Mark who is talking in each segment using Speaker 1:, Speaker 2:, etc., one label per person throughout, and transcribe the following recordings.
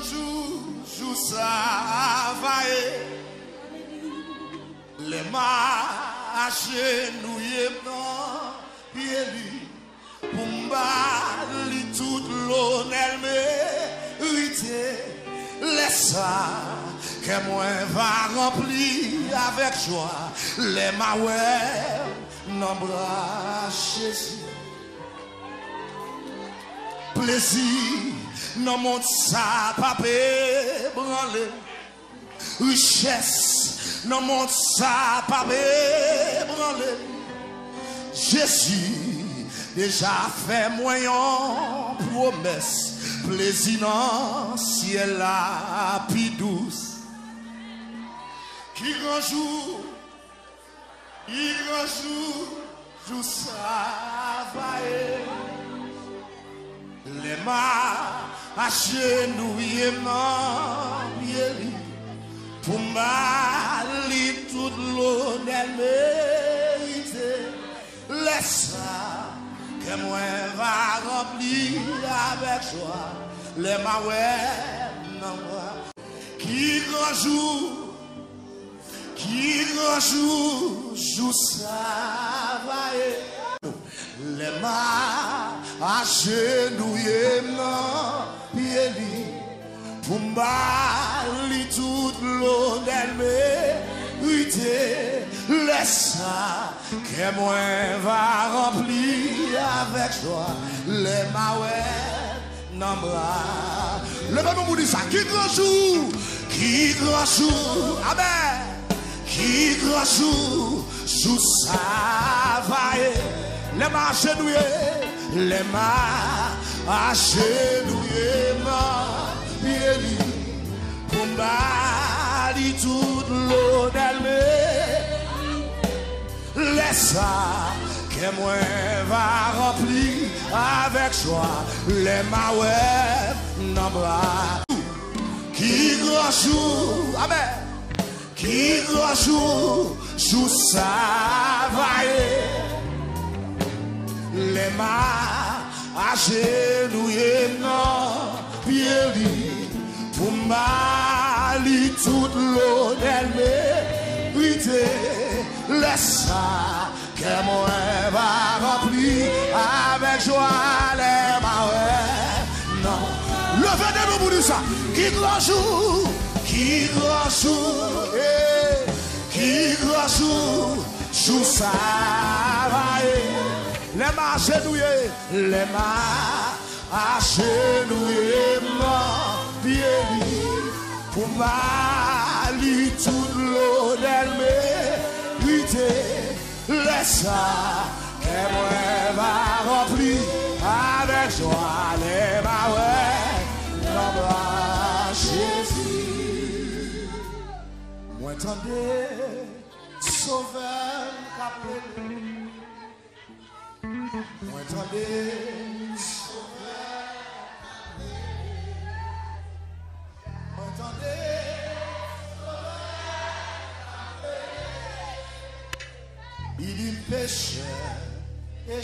Speaker 1: jour ça va les marcher nous non pied pour m'bali toute l'honneur mérité laisse ça que moi va remplir avec joie les maouets n'embrasse Jésus plaisir non monte ça papé branlé richesse non monte ça papé branlé Jésus déjà fait moyen promesse plaisir dans ciel la pi douce qui grand jour jour ça va les mains à genouiller pour m'aller toute l'honneur mérité laisse ça que moi va remplir avec joie les mains non qui grand jour ça va les mains à genouiller pour m'aller toute l'honneur mérité laisse ça que moi va remplir avec joie les mains non bras le même nous dit ça qui grand jour amen qui grand jour ça va les mains agenouillées les mains agenouillées pour m'aller toute l'honneur laisse ça que moi va remplir avec joie les mains non bras qui grand jour amen qui grand jour ça va les mains agenouillées pour m'aller toute l'honneur mérité laisse ça que moi va remplir avec joie les mains non levez de nous pour dire ça qui grand jour ça va les mains agenouillées pour m'aller toute l'honneur mérité laisse ça que moi va remplir avec joie les mains n'embrasse Jésus moi attendez sauveur capé moi attendez il est pécheur, il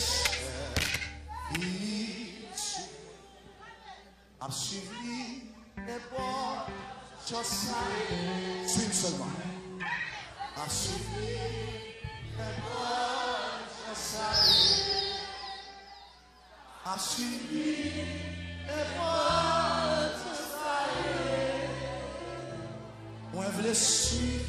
Speaker 1: a suivi les bords, suive seulement, a suivi les bords, a suivi les bords, moi je le suis.